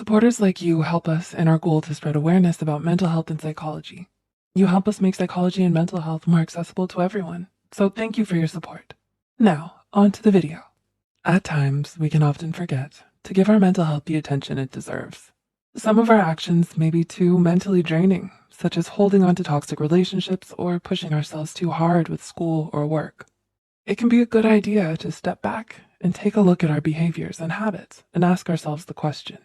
Supporters like you help us in our goal to spread awareness about mental health and psychology. You help us make psychology and mental health more accessible to everyone, so thank you for your support. Now, on to the video. At times, we can often forget to give our mental health the attention it deserves. Some of our actions may be too mentally draining, such as holding on to toxic relationships or pushing ourselves too hard with school or work. It can be a good idea to step back and take a look at our behaviors and habits and ask ourselves the question,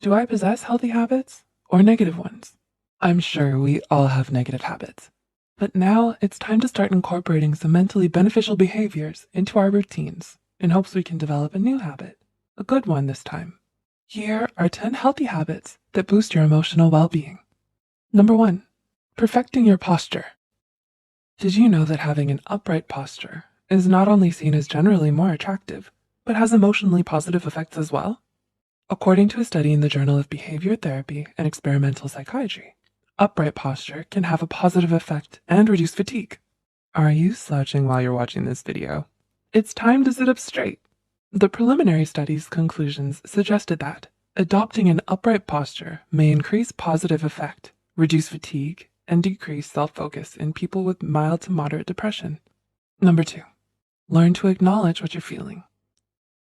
do I possess healthy habits or negative ones? I'm sure we all have negative habits, but now it's time to start incorporating some mentally beneficial behaviors into our routines in hopes we can develop a new habit, a good one this time. Here are 10 healthy habits that boost your emotional well-being. Number 1, perfecting your posture. Did you know that having an upright posture is not only seen as generally more attractive, but has emotionally positive effects as well? According to a study in the Journal of Behavior Therapy and Experimental Psychiatry, upright posture can have a positive effect and reduce fatigue. Are you slouching while you're watching this video? It's time to sit up straight. The preliminary study's conclusions suggested that adopting an upright posture may increase positive effect, reduce fatigue, and decrease self-focus in people with mild to moderate depression. Number 2, learn to acknowledge what you're feeling.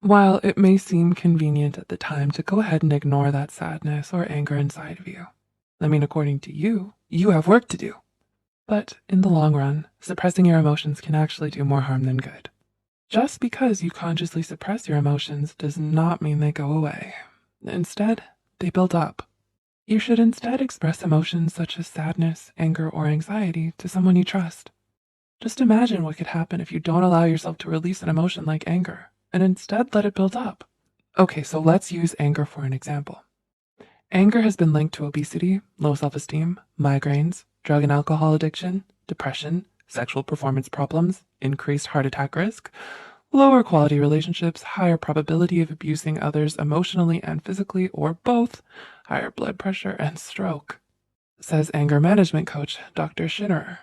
While it may seem convenient at the time to go ahead and ignore that sadness or anger inside of you, according to you, you have work to do. But in the long run, suppressing your emotions can actually do more harm than good. Just because you consciously suppress your emotions does not mean they go away. Instead, they build up. You should instead express emotions such as sadness, anger, or anxiety to someone you trust. Just imagine what could happen if you don't allow yourself to release an emotion like anger, and instead let it build up. Okay, so let's use anger for an example. Anger has been linked to obesity, low self-esteem, migraines, drug and alcohol addiction, depression, sexual performance problems, increased heart attack risk, lower quality relationships, higher probability of abusing others emotionally and physically, or both, higher blood pressure, and stroke, says anger management coach Dr. Schinnerer.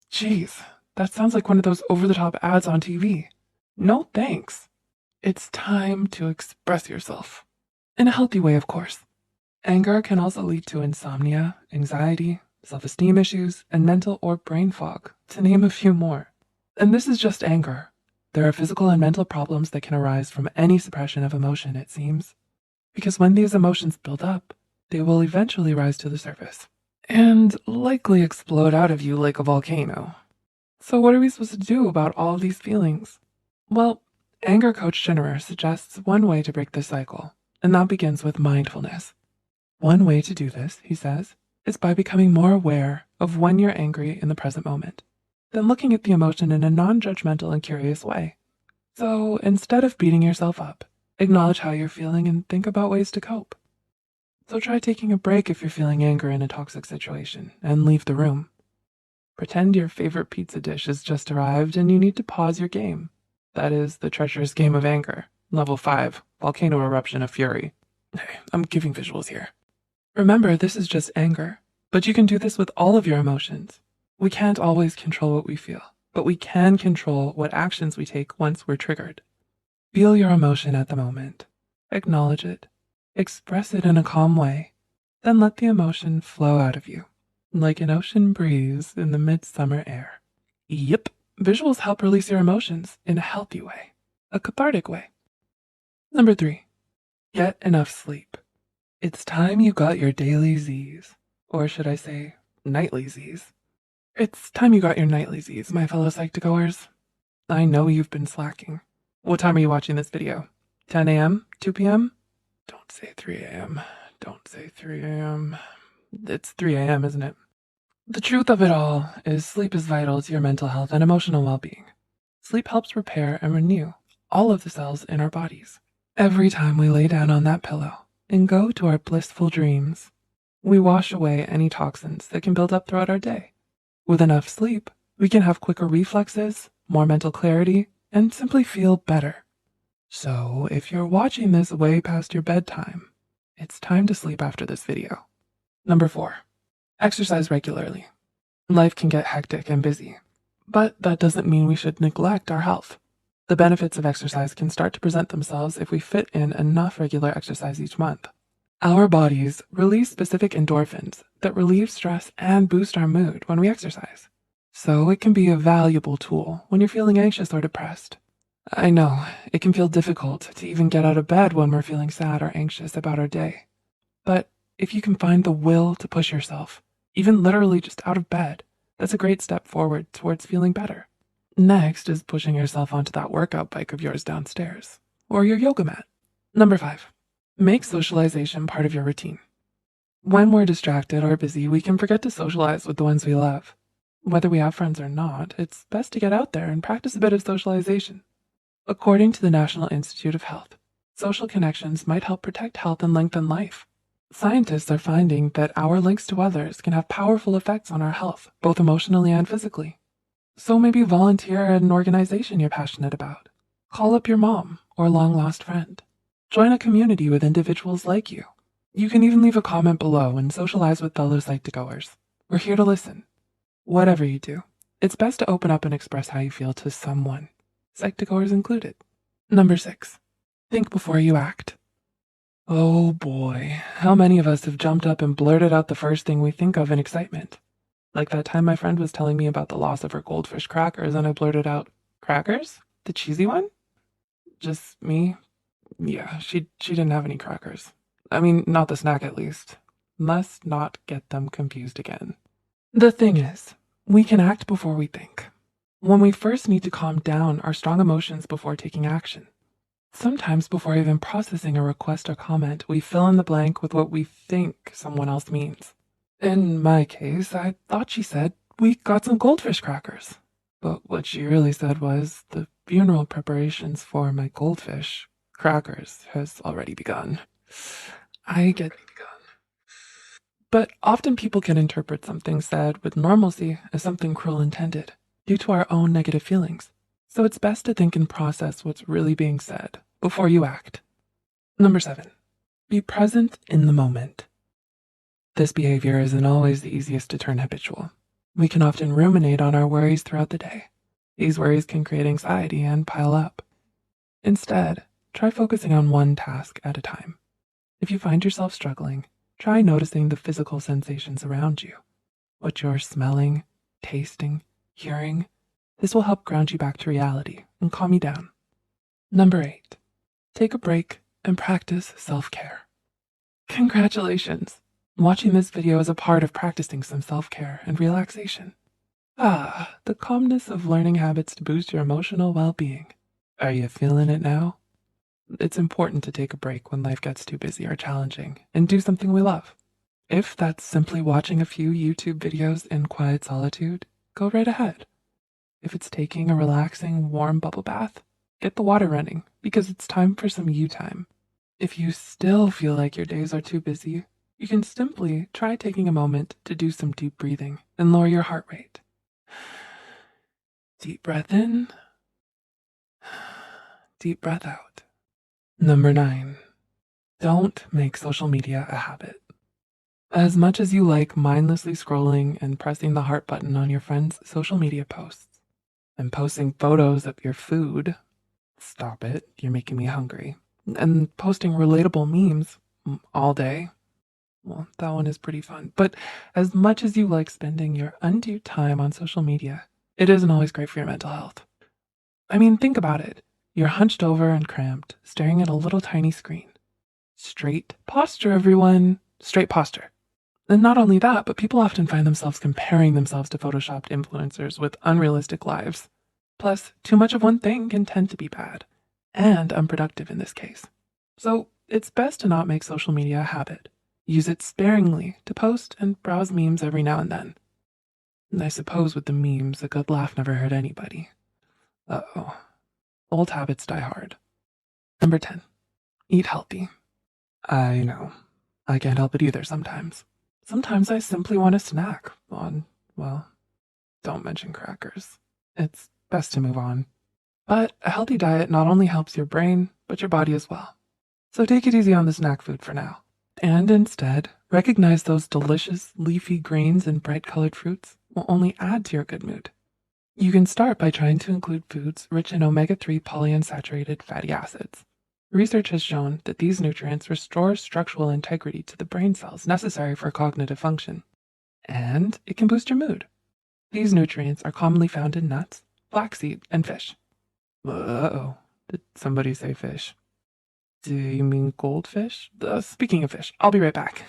Geez, that sounds like one of those over-the-top ads on TV. No thanks. It's time to express yourself. In a healthy way, of course. Anger can also lead to insomnia, anxiety, self-esteem issues, and mental or brain fog, to name a few more. And this is just anger. There are physical and mental problems that can arise from any suppression of emotion, it seems. Because when these emotions build up, they will eventually rise to the surface and likely explode out of you like a volcano. So what are we supposed to do about all of these feelings? Well, anger coach Schinnerer suggests one way to break this cycle, and that begins with mindfulness. One way to do this, he says, is by becoming more aware of when you're angry in the present moment, then looking at the emotion in a non-judgmental and curious way. So instead of beating yourself up, acknowledge how you're feeling and think about ways to cope. So try taking a break if you're feeling anger in a toxic situation and leave the room. Pretend your favorite pizza dish has just arrived and you need to pause your game. That is the treacherous game of anger. Level 5, volcano eruption of fury. I'm giving visuals here. Remember, this is just anger, but you can do this with all of your emotions. We can't always control what we feel, but we can control what actions we take once we're triggered. Feel your emotion at the moment. Acknowledge it. Express it in a calm way. Then let the emotion flow out of you, like an ocean breeze in the midsummer air. Yep, visuals help release your emotions in a healthy way, a cathartic way. Number 3, get enough sleep. It's time you got your daily Z's, or should I say, nightly Z's. It's time you got your nightly Z's, my fellow Psych2Goers. I know you've been slacking. What time are you watching this video? 10 a.m.? 2 p.m.? Don't say 3 a.m. Don't say 3 a.m. It's 3 a.m., isn't it? The truth of it all is sleep is vital to your mental health and emotional well-being. Sleep helps repair and renew all of the cells in our bodies. Every time we lay down on that pillow and go to our blissful dreams, we wash away any toxins that can build up throughout our day. With enough sleep, we can have quicker reflexes, more mental clarity, and simply feel better. So if you're watching this way past your bedtime, it's time to sleep after this video. Number 4, exercise regularly. Life can get hectic and busy, but that doesn't mean we should neglect our health. The benefits of exercise can start to present themselves if we fit in enough regular exercise each month. Our bodies release specific endorphins that relieve stress and boost our mood when we exercise. So it can be a valuable tool when you're feeling anxious or depressed. I know, it can feel difficult to even get out of bed when we're feeling sad or anxious about our day. But if you can find the will to push yourself, even literally just out of bed, that's a great step forward towards feeling better. Next is pushing yourself onto that workout bike of yours downstairs, or your yoga mat. Number 5, make socialization part of your routine. When we're distracted or busy, we can forget to socialize with the ones we love. Whether we have friends or not, it's best to get out there and practice a bit of socialization. According to the National Institute of Health, social connections might help protect health and lengthen life. Scientists are finding that our links to others can have powerful effects on our health, both emotionally and physically. So maybe volunteer at an organization you're passionate about. Call up your mom or long-lost friend. Join a community with individuals like you. You can even leave a comment below and socialize with fellow Psych2Goers. We're here to listen. Whatever you do, it's best to open up and express how you feel to someone, Psych2Goers included. Number 6, think before you act. Oh boy, how many of us have jumped up and blurted out the first thing we think of in excitement? Like that time my friend was telling me about the loss of her goldfish crackers and I blurted out, "Crackers? The cheesy one?" Just me? Yeah, she didn't have any crackers. I mean, not the snack at least. Must not get them confused again. The thing is, we can act before we think. When we first need to calm down our strong emotions before taking action. Sometimes before even processing a request or comment, we fill in the blank with what we think someone else means. In my case, I thought she said, "We got some goldfish crackers." But what she really said was, "The funeral preparations for my goldfish crackers has already begun." I get But often people can interpret something said with normalcy as something cruel intended, due to our own negative feelings. So it's best to think and process what's really being said before you act. Number 7, be present in the moment. This behavior isn't always the easiest to turn habitual. We can often ruminate on our worries throughout the day. These worries can create anxiety and pile up. Instead, try focusing on one task at a time. If you find yourself struggling, try noticing the physical sensations around you, what you're smelling, tasting, hearing. This will help ground you back to reality and calm you down. Number 8, take a break and practice self-care. Congratulations! Watching this video is a part of practicing some self-care and relaxation. The calmness of learning habits to boost your emotional well-being. Are you feeling it now? It's important to take a break when life gets too busy or challenging and do something we love. If that's simply watching a few YouTube videos in quiet solitude, go right ahead. If it's taking a relaxing, warm bubble bath, get the water running because it's time for some you time. If you still feel like your days are too busy, you can simply try taking a moment to do some deep breathing and lower your heart rate. Deep breath in, deep breath out. Number 9, don't make social media a habit. As much as you like mindlessly scrolling and pressing the heart button on your friends' social media posts and posting photos of your food, stop it, you're making me hungry, and posting relatable memes all day, well, that one is pretty fun. But as much as you like spending your undue time on social media, it isn't always great for your mental health. I mean, think about it. You're hunched over and cramped, staring at a little tiny screen. Straight posture, everyone. Straight posture. And not only that, but people often find themselves comparing themselves to photoshopped influencers with unrealistic lives. Plus, too much of one thing can tend to be bad, and unproductive in this case. So it's best to not make social media a habit. Use it sparingly to post and browse memes every now and then. And I suppose with the memes, a good laugh never hurt anybody. Uh-oh. Old habits die hard. Number 10, eat healthy. I know, I can't help it either sometimes. Sometimes I simply want a snack on, well, don't mention crackers. It's best to move on. But a healthy diet not only helps your brain, but your body as well. So take it easy on the snack food for now. And instead, recognize those delicious leafy greens and bright colored fruits will only add to your good mood. You can start by trying to include foods rich in omega-3 polyunsaturated fatty acids. Research has shown that these nutrients restore structural integrity to the brain cells necessary for cognitive function, and it can boost your mood. These nutrients are commonly found in nuts, flaxseed, and fish. Uh-oh, did somebody say fish? Do you mean goldfish? Speaking of fish, I'll be right back.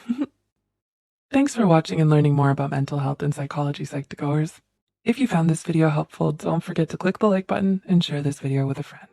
Thanks for watching and learning more about mental health and psychology, Psych2Goers. If you found this video helpful, don't forget to click the like button and share this video with a friend.